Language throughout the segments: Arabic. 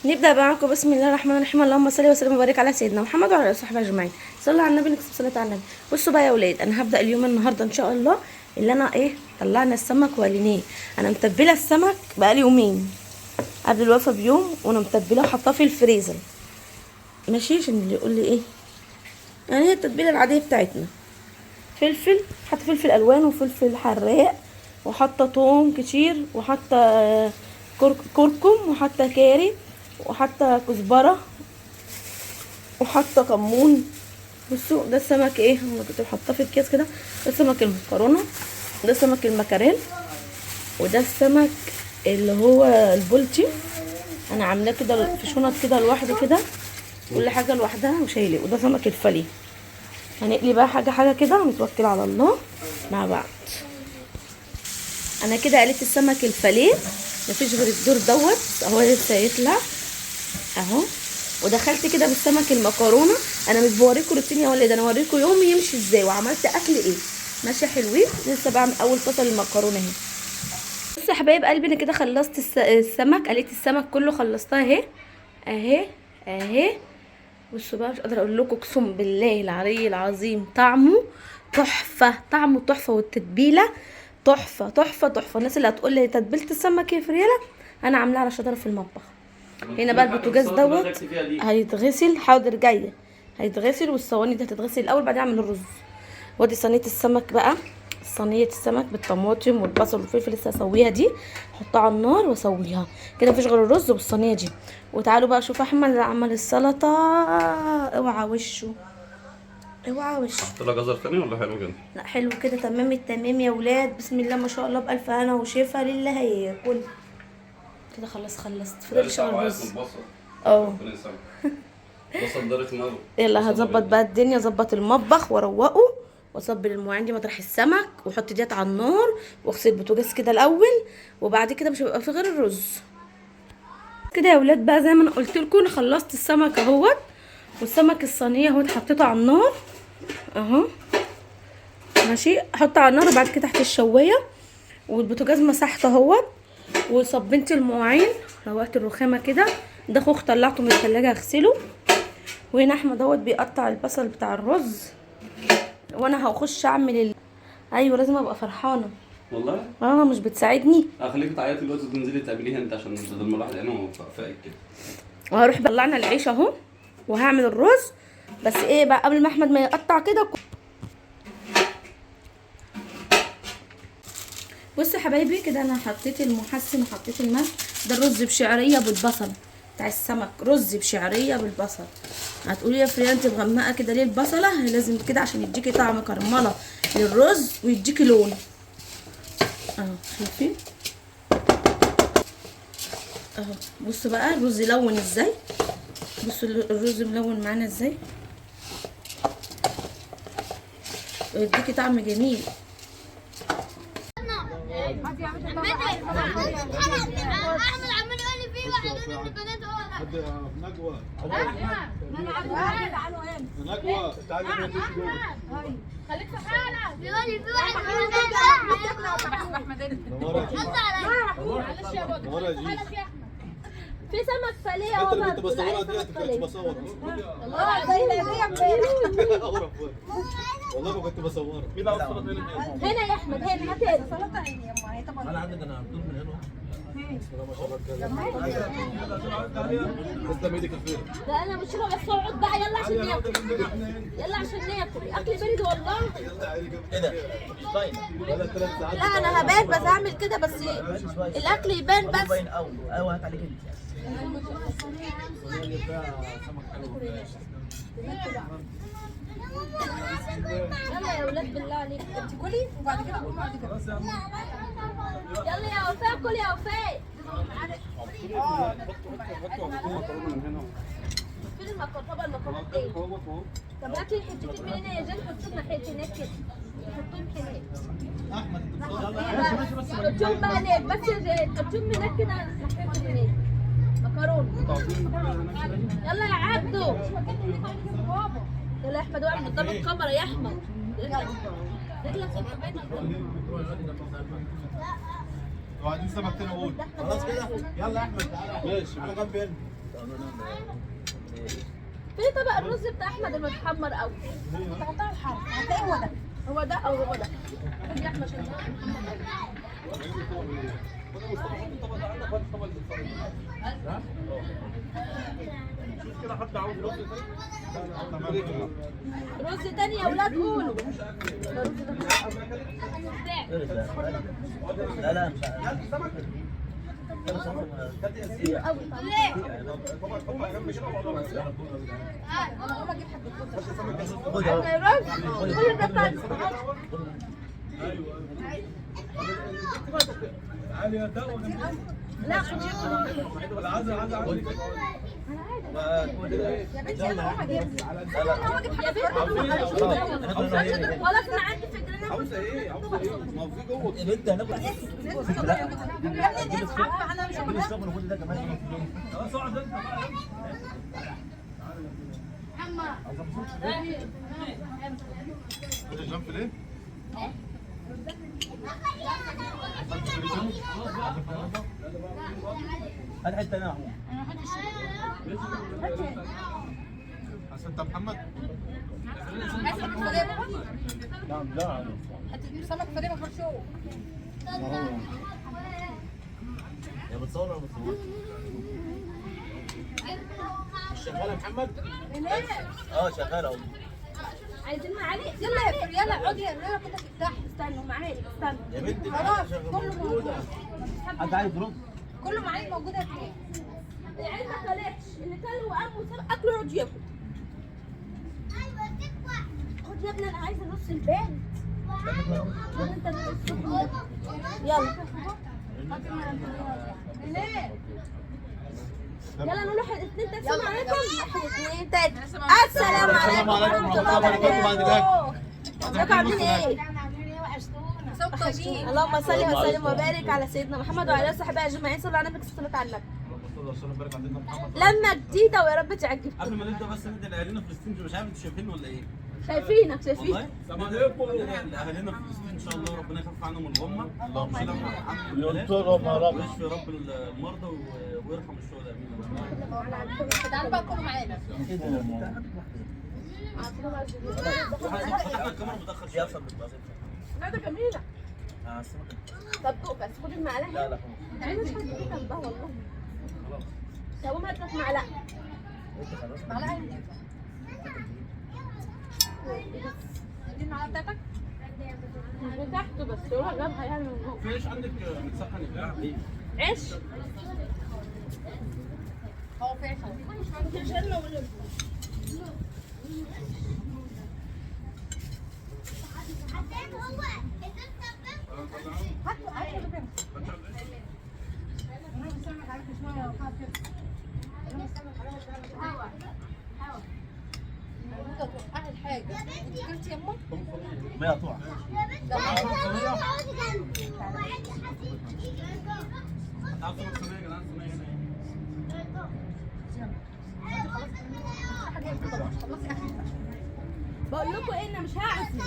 نبدأ معاكم بسم الله الرحمن الرحيم. اللهم صل وسلم وبارك على سيدنا محمد وعلى اله وصحبه اجمعين. صلوا على النبي، نكتب صلاة على النبي. بصوا بقى يا ولاد، انا هبدأ اليوم النهارده ان شاء الله اللي انا طلعنا السمك وقليناه. انا متبله السمك بقالي يومين قبل الوفاه بيوم، وانا متبله وحطاه في الفريزر ماشي، عشان اللي يقول لي يعني هي التتبيله العاديه بتاعتنا. فلفل، حاطه فلفل الوان وفلفل حراق، وحاطه توم كتير، وحاطه كركم، وحاطه كاري، وحاطه كزبره، وحاطه كمون. بصوا ده السمك انا كنت حاطاه في الكيس كده. ده سمك المكرونه، ده سمك المكاريل، وده السمك اللي هو البولتي. انا عاملاه كده في شنط كده لوحده كده، كل حاجه لوحدها وشايله. وده سمك الفلي. هنقلي بقى حاجه كده ونتوكل على الله مع بعض. انا كده قليت السمك الفليه، مفيش غير الدور دوت اهو لسه يطلع اهو. ودخلت كده بالسمك المكرونه. انا مش بوريكم روتين يا ولاد، انا اوريكم يومي يمشي ازاي وعملت اكل ماشي حلوين. لسه بعمل اول طاسه للمكرونه اهي. بصوا يا حبايب قلبي، انا كده خلصت السمك، قليت السمك كله خلصتها اهي. بصوا بقى، مش قادره اقول لكم اقسم بالله العلي العظيم طعمه تحفه، والتتبيله تحفه. الناس اللي هتقول لي تتبيله السمك يا فرياله، انا عاملاها على شطاره في المطبخ. هنا بقى البوتاجاز دوت هيتغسل، حاضر جايه، هيتغسل. والصواني دي هتتغسل الاول، بعدين اعمل الرز. وادي صينيه السمك بقى، صينيه السمك بالطماطم والبصل والفلفل لسه اسويها دي، احطها على النار واسويها كده. مفيش غير الرز والصينيه دي. وتعالوا بقى شوفوا احمد اللي عمل السلطه. اوعى وشه. حط لها جزر تاني ولا حلو كده؟ لا حلو كده، تمام التمام يا ولاد. بسم الله ما شاء الله، بالف هنا وشفا لله هياكل كده. خلصت فضل شغل الرز. بصل دارت نار. يلا هظبط بقى الدنيا، ظبط المطبخ واروقه، واصب المواعين دي مطرح السمك، واحط ديت على النار، واغسل البوتاجاز كده الاول، وبعد كده مش هيبقى في غير الرز كده يا ولاد. بقى زي ما انا قلت لكم، انا خلصت السمك اهوت، والسمك الصينيه اهوت حطيته على النار اهو ماشي. احطه على النار وبعد كده تحت الشوايه، والبوتاجاز مسحته اهوت، وصبنت المواعين، روقت الرخامه كده. ده خوخ طلعته من الثلاجه اغسله. وهنا احمد دوت بيقطع البصل بتاع الرز، وانا هخش اعمل ايوه لازم ابقى فرحانه والله. مش بتساعدني. اخليك تعيطي دلوقتي وتنزلي تعمليها انت، عشان بدل ما الواحد عينه وفائك كده. وهروح طلعنا العيش اهو، وهعمل الرز. بس بقى قبل ما احمد ما يقطع كده، بصوا يا حبايبي كده، انا حطيت المحسن وحطيت الملح. ده الرز بشعريه بالبصل بتاع السمك، رز بشعريه بالبصل. هتقولي يا فريا انت مغمقه كده ليه البصله؟ لازم كده عشان يديكي طعم كرمله للرز ويديكي لون اهو. شايفين اهو؟ بصوا بقى الرز لون ازاي، بصوا الرز ملون معانا ازاي، ويديكي طعم جميل. احمد عمال يقول لي في واحد من البنات نجوى تعالي خليك في حالك. بيقول لي في واحد من البنات احمد معلش يا بابا. في سمك فليه اهو. انت اللي كنت بصورها ديت ما كنتش بصور والله ما كنت بصورها. مين عاوز صوره تاني؟ هنا يا احمد، هنا هات سلطه عيني يا امي. طبعا انا عندك، انا هطول من هنا. ما شاء الله. تسلم ايدك يا فين. ده انا مش هروح بس اقعد بقى. يلا عشان ناكل، يلا عشان ناكل. اكل برد والله. ايه ده؟ طيب ولا 3 ساعات. لا انا هبات بس اعمل كده، بس الاكل يبان بس. ايوه هات عليك انت. يلا يا ولاد بالله عليك، انت كلي وبعد كده قومي بعد كده. يلا يا وفاء، كل يا وفاء. فين المكرونه؟ طبعا المكرونه ايه؟ طب هات لي حتتين من هنا يا جان، حطهم ناحيه هناك كده، حطهم هناك. حطهم بقى هناك بس يا جان، حطهم هناك كده ناحيه هناك. مكرونه. يلا يا عبدو. يلا يا احمد، اقعد قدام الكاميرا يا احمد. رجلك وبعدين سمك تاني. قول خلاص كده. يلا يا احمد تعالى. ماشي على جنب هنا. فين طبق الرز بتاع احمد المتحمر قوي؟ تحطها الحرف هتلاقي هو ده. هو ده او هو ده؟ خد يا احمد عشان شوف كده حد عاوز رز رز تاني يا ولاد قولوا. لا لا مش عارف. انا هقوم اجيب حبه خد اهو. كل ده بتاع لا خد يا بنتي انا هقوم اجيب. يا بنت خلاص انا عندي فكره انا عاوزه ايه؟ ما هو في جوه يا بنت هناكل يا ابني اسحب انا مش هقول الشغل كل ده كمان خلاص اقعد انت بقى هات حته انا حسن انت محمد نعم لا هتجيب سمك فريمه فرشو. يا بتصور ولا بتصور؟ مش شغاله يا محمد؟ اه شغاله اهو. عايزين معالق يلا يا فريال يلا اقعدي يا رنا كده تفتحي. استنوا معالق استنوا يا بنتي خلاص شغالة كله موجود. حد عايز رز؟ كله معايا موجوده فين؟ العيال ما كلتش اللي كل وقام وساب اكله يقعد ياكل. خد يا ابني انا عايزه نص البيت. خد انت نص. يلا يلا نروح الاثنين تقسيم عليكم. واحد اثنين تلاته. السلام عليكم ورحمه الله وبركاته. ازيكم عاملين ايه؟ صوت طيبين. اللهم صل وسلم وبارك على سيدنا محمد وعلى اله وصحبه اجمعين. صلوا على النبي صلى الله عليه وسلم. لما جديده ويا رب تعجبكم. قبل ما نبدا بس ندي لاهالينا في فلسطين، مش عارف انتوا شايفين ولا ايه؟ شايفينك شايفين. والله السلام عليكم. اهالينا في فلسطين ان شاء الله ربنا يخفف عنهم الغمه، اللهم ينصرهم يا رب. ويشفي رب المرضى ويرحم الشهداء امين. تعالوا بقى كلوا معانا. فتحنا الكاميرا متاخر شويه. لا ده جميله. اه طب دوق بس خد المعلقه. لا لا انا مش هديك جنبها والله. طب ما هات معلقه. معلقه هندي. دي المعلقه بتاعتك؟ من تحت بس هو جابها يعني من جوه. في ايش عندك متسخن يا ايه؟ عيش. هو في عيش اهو. هاتوا هاتوا ده كده. انا بسمع عليك شويه وحاط كده. انا بسمع عليك هوا هوا. موجوده احلى حاجه. انت كلتي يما؟ ما يقطع تعالوا صينيه يا جدعان، صينيه. بقول لكم ايه انا مش هعزم.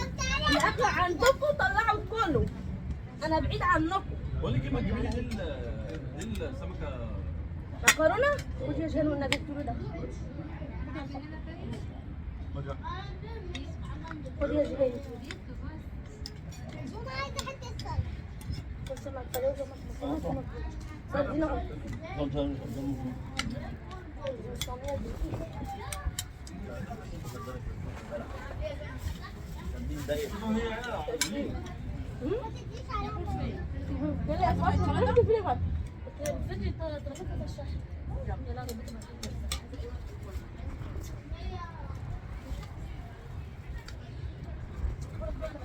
الاكل عندكم طلعوا كله. انا بعيد عنكم. بقول لك ايه، ما تجيبي لي دي السمكه. مكرونه خد يا جنو النبي الطول ده. خد يا جنو. بص ما تطلعوش ما صدقنا. يلا فاطمه نروح في الوقت. فيديو طلعت الشاشه. يلا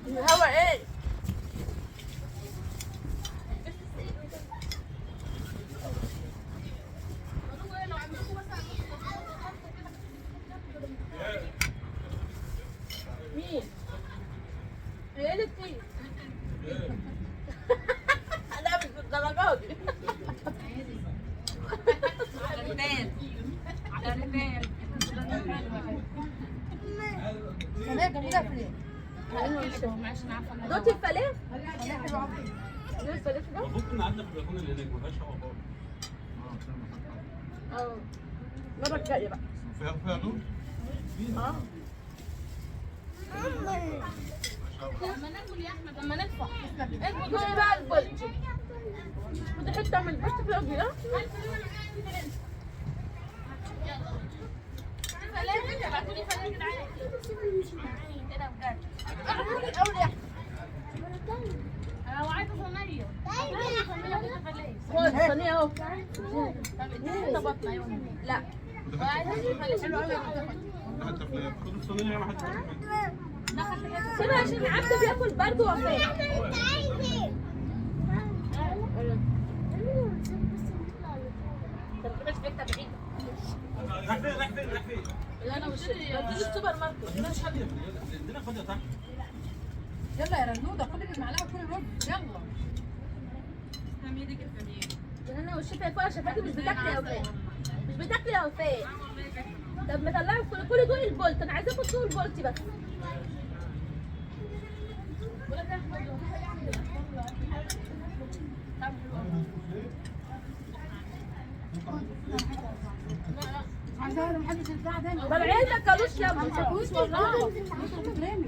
الهوا ايه؟ مين؟ ايه اللي بتيجي؟ لا مش بالدرجات دي. صينيه جميله فريال. دوتي الفلافل؟ دوتي الفلافل ده؟ المفروض كنا قعدنا في البلكونه اللي هناك ما فيهاش هوا خالص. اه المره الجايه بقى. فيها نور؟ اه لما ناكل يا احمد لما ندفع ايه بقى البولت؟ ودي حته من البولت في الوجه ده. فلازم تبعتوا لي فلازم كده بجد اعمل الاول يا احمد. انا عايزه صينيه خد صينيه اهو. طب اديني طبطنا يوم لا وعايزه فلفل حلو قوي حتى فلان. خد الصينيه ما حدش ياكل منها. سيبها عشان عبد بياكل برضه وفاء. طب مش بيتها بعيد. راح فين راح فين راح فين؟ لا انا مش بدي السوبر ماركت. مش خلي الدنيا فاضيه تحت. يلا يا رنوده خدي المعلقه كل الرز يلا تسلم ايدك يا فنان انا والشفا فوق شفاتي مش بتاكلي يا وفاء. مش بتاكلي يا وفاء. طب مطلعي كل دول البولت. انا عايزه اخد دول البولت بس. عايزاها محدش يرجع تاني طب العيال ما كلوش يلا. ما تاكلوش والله. هتترمي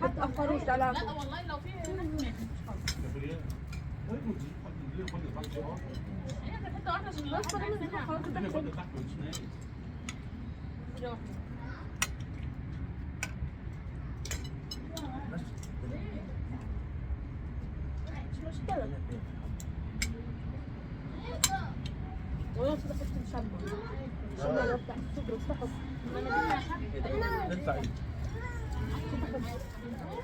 ما تاخروش تعالى. لا والله لو في هي كانت حته واحده عشان الوصفه دي من هنا خلاص الدنيا فاضيه تحت مش نايم. مش مشكله. والله كده كنت مشمع. مشمع لو بتاع الصدر والصحف.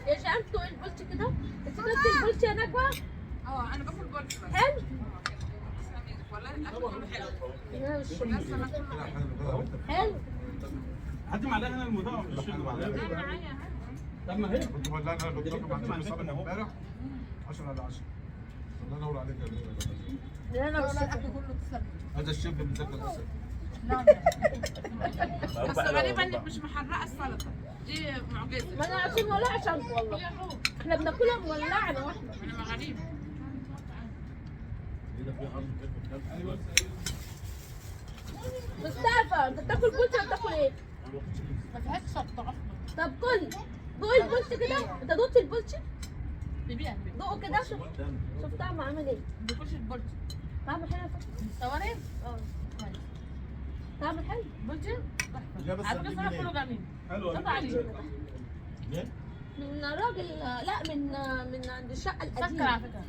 يا شامتو ايه البولت كده؟ انت كنت البولت يا نجوى؟ اه انا باكل بولت بس حلو؟ والله الاكل كله حلو لا مش بس انا حلو. حد معلقه هنا المذاع مش الشغل معلقه. طب ما هي كنت بقول لها انا دكتور مع الصبح امبارح 10 على 10. الله ينور عليك يا بيه. لا انا مش الاكل كله تسلم هذا الشيف بيذاكر الاسد. بس غريبة انك مش محرقة السلطة دي معجزة ما انا عشان مولعه شمس والله. احنا بناكلها مولعه انا واحده. انا غريبة مصطفى انت بتاكل بولت ولا بتاكل ايه؟ ما فيهاش شطة اصلا طب كل دوق البولت كده. انت دوقت البولت؟ بيبيع دوقه كده شوف طعمه عامل ايه. ما بياكلش البولت طعمه حلو يا فندم. صواريخ اه طعمه حلو. بولت جاب على فكرة صراحة كله جميل حلو طب عليه من راجل لا من عند الشقه مسكر على القديمه.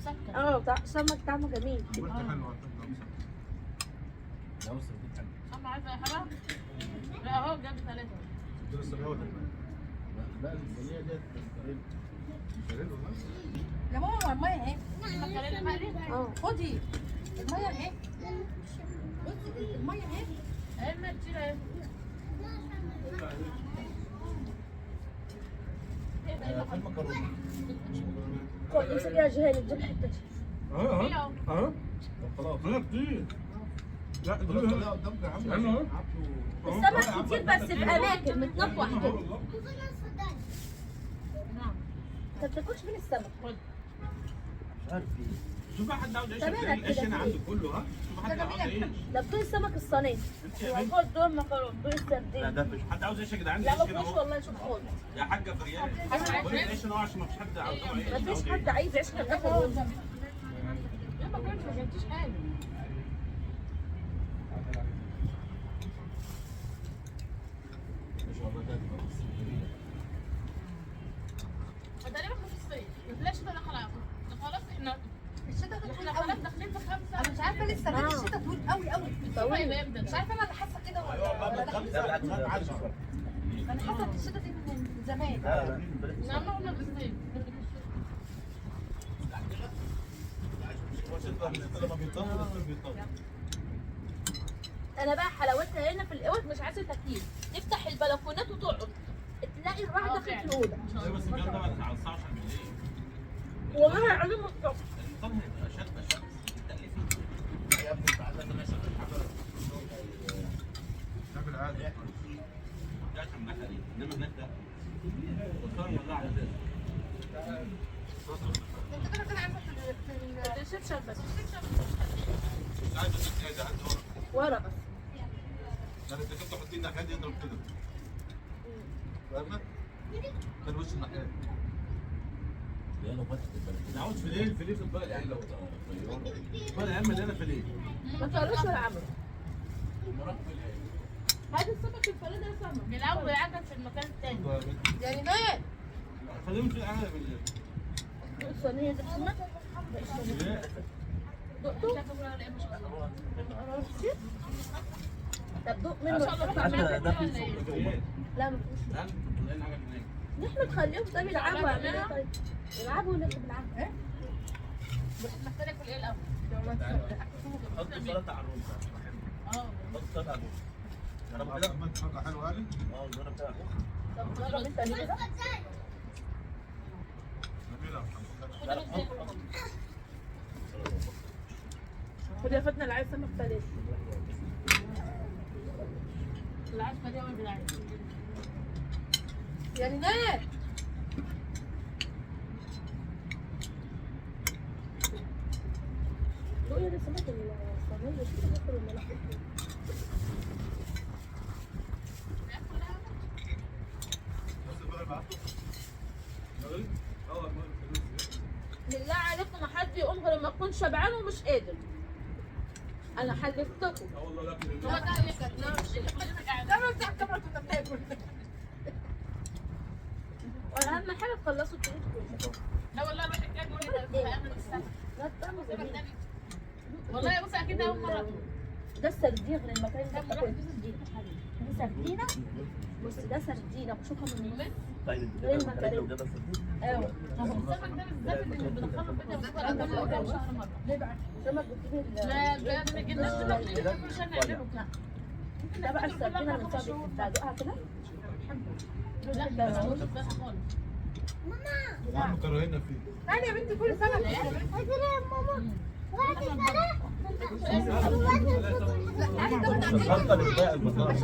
فكرة مسكر سمك طعمه جميل. قلت حلوه. اما عايزة يا حبا لا اهو جاب 3 قلت له السباوه يا ماما المية اهي مكرونة مقلي خدي المية اهي بصي المية اهي اهي المية كتير اهي خد امسك يا جهال اديك حته. اه خلاص انا كتير. لا لا قدامك يا عم. انا السمك كتير بس في اماكن متنطوح كده. انت ما بتاكلش من السمك. شوف حد عاوز يعيش تمام العيش كده. هنا عنده كله ها. شوف حد عاوز يعيش. ده بتوع السمك الصينيه. خد دول مكرونه دول السردين. ده مفيش حد عاوز يعيش يا جدعان. لا ما يعيش هنا فيهوش اهو. والله. شوف خد يا حاجه فريال. بقول لك عيش هنا اهو عشان مفيش حد عاوز يعيش. ما فيش حد عايز يعيش غير ناكل. يا ما كنتش ما جبتيش حاجة تقريبا في الصيف ليش ده خلاص خلاص احنا الشتاء احنا خلاص داخلين في 5 انا مش عارفه لسه ليه الشتاء طويل قوي قوي. طويل امتى مش عارفه انا اللي حاسه كده ولا انا حاسه ان الشتاء دي من زمان. نعم قلنا في الصيف لما بيطول الصيف بيطول. انا بقى حلاوتها هنا في الاوض مش عايزه تكييف. تفتح البلكونات وتقعد تلاقي الواحد داخل في الاوضه. بس الكلام ده بعد على الساعه 10 بالليل. والله العظيم مصطفى الفطار هيبقى شد بتقلي فيه. يا ابني تعالى انا مثلا ده بالعاده. ده عشان الناحيه دي انما هناك ده الفطار ولا على ده. انت كده كده عايزه في الشبشب بس عايز اديك حاجه عندي ورق. ورا بس. حطي الناحيه دي يضرب كده. فاهمه؟ كان وش الناحيه. لا لو فتحت البلد عاوز فيليه في البلد يعني لو البلد اهم اللي انا فيليه. ما تقولوش ولا عمل. هات السمك الفليه ده سمك. بيلعبوا يعجب في المكان التاني. يعني مات. خليهم في العالم بالليل. الصينيه دي سمك. دقته؟ طب دوق منه. لا ما فيهوش. نحن نخليهم طيب يلعبوا يعملوا ايه طيب؟ يلعبوا ولا بيلعبوا؟ ايه؟ بس محتاجه اكل ايه الاول؟ حط سلطه على الرز. حط سلطه على الرز. جرب كده. عملت حاجه حلوه يعني؟ جرب كده. طب جرب انت كده. جميله. خد يا فتنة اللي عايز سمك فليه. اللي عايز فديه ولا بالعين؟ يعني نات. رؤيا ده سمك الصينية شو تاكل ولا لا؟ بالله عليكم ما حد يقوم غير لما اكون شبعان ومش قادر. انا حلفتكم. واهم حاجه تخلصوا التريد كله. لا والله الواحد كان يقول لي ده اغلى السمك. لا طعمه جميل. والله يا بصي اكيد اول مره ده السردين غير المكان ده بتاكل دي سردينه. بص ده سردينه بشوفها من النص. طيب غير المكان. ده بس ايوه السمك ده بالذات اللي بندخله في البيت بنقدر كام شهر مره. ليه بقى؟ سمك بتجيب لا ما جبناش سمك ليه عشان نعمله. ده بقى السردينه اللي صابت بتاعتها كده. لا بس مش بس خالص. هم كرهنا فيه. تعالي يا بنتي كل سمك. الخلطه اللي بتاع البطاطس.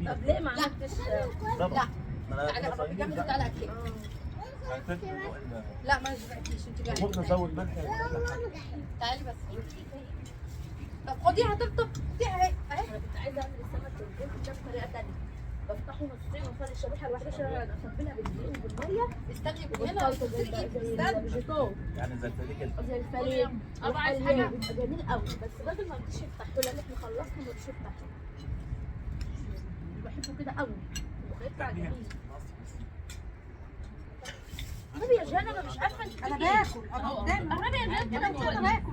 طب ليه ما عملتش؟ لا ما شبعتيش انت جايه. ممكن نزود ملح. تعالي بس. طب خديها تفطر خديها اهي اهي. انا كنت عايزه اعمل السمك بالزيت ده بطريقه ثانيه. بفتحه نصين واخلي الشريحه الواحده اتبلها بالدقيق وبالميه. استني وبالصلصه زي الفيجيتار. يعني زي الفريق كده. زي الفليه. أبقى عايز والحلية. حاجة؟ بيبقى جميل قوي بس الراجل ما رضيش يفتحه لان احنا خلصنا ما رضيش يفتحه. بحبه كده قوي وهيطلع جميل. النبي يا جانا انا مش عارفه انت انا باكل انا قدامي. النبي يا جانا كده انت انا باكل.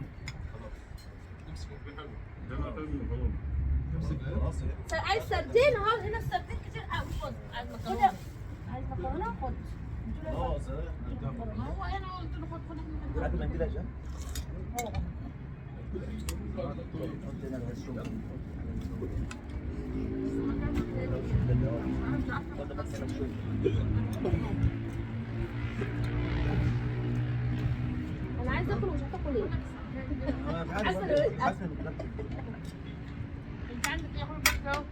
عايز سردين اهو هنا السردين كتير قوي. خد عايز مكرونه. عايز مكرونه خد. ما هو انا قلت له خد لحد ما نجيلها جنب. انا عايز اكل ومش عارفه اكل ايه. انت عندك ايه خد بكره.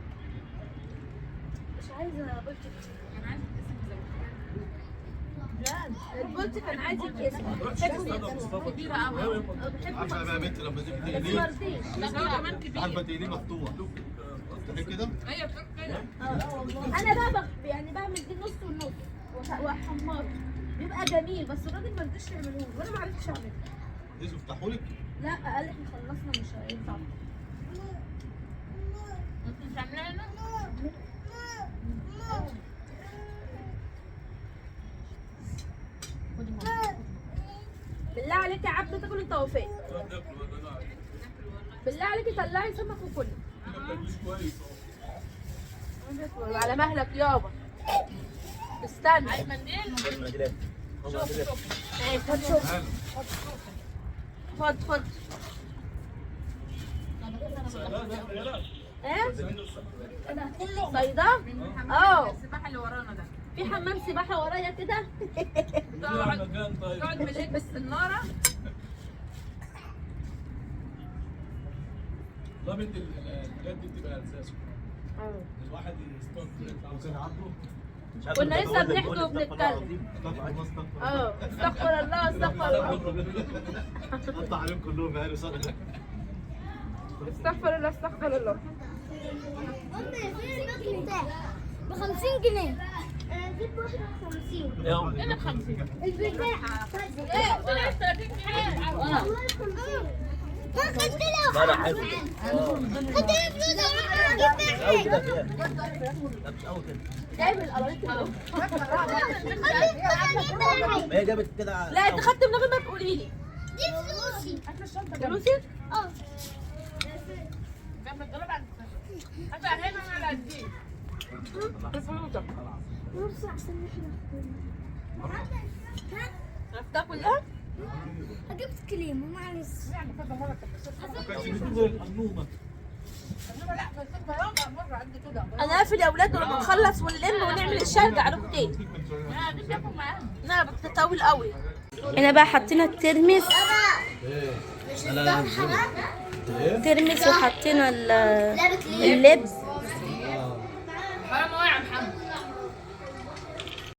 مش عايزه بولتي. انا عايزه البولتي كان عايز الكيس. كبيره قوي. عارفه بقى يا بنت لما تيجي بس تقليه مرضيش. لا ده كمان كبير. عارفه تقليه مفتوح تفتحيه كده. ايوه بتاكل كده. انا بقى يعني بعمل دي نص والنص واحمره بيبقى جميل بس الراجل ما رضيش يعمله وانا ما عرفتش اعمله. عايزه يفتحوا لك. لا قال احنا خلصنا مش هينفع. انت مش عاملاها هنا؟ بالله عليك يا عبده تاكل انت وفاء. بالله عليك طلعي سمك وكلي. على مهلك يابا. استنى. عايز منديل؟ خد شوف. خد. ايه؟ صيدا؟ اه. السباحه اللي ورانا ده. في حمام سباحة ورايا كده. تقعد بالليل بس الناره. لا بنت الحاجات دي بتبقى اساسه. الواحد يستوعب كده وكان عنده مش عارف كنا أنت لسه بقول لك بنحكي استغفر الله وبنتكلم. العظيم. استغفر الله استغفر الله. قطع عليهم كلهم يعني صح. استغفر الله استغفر الله. ب 50 جنيه. جيب واحدة ب 50. يوم ايه 50؟ البتاع. ايه طلعت 30 جنيه. والله 50. خدت له. لا لا حلو. خدت له فلوس أو كده فيها. لا مش أوي كده. جايب القرارات اهو. ما هي جابت كده. لا انت خدت من غير ما تقولي لي. دي فلوسي. فلوسي؟ اه. نص عشان احنا عرفتها كلها؟ جبت كليم ومعلش. انا قافل يا اولاد ولما نخلص ونلم ونعمل الشاي ارجع لكم تاني. لا بتطول قوي. هنا بقى حطينا الترمس ترمس وحطينا اللب. حرام يا محمد.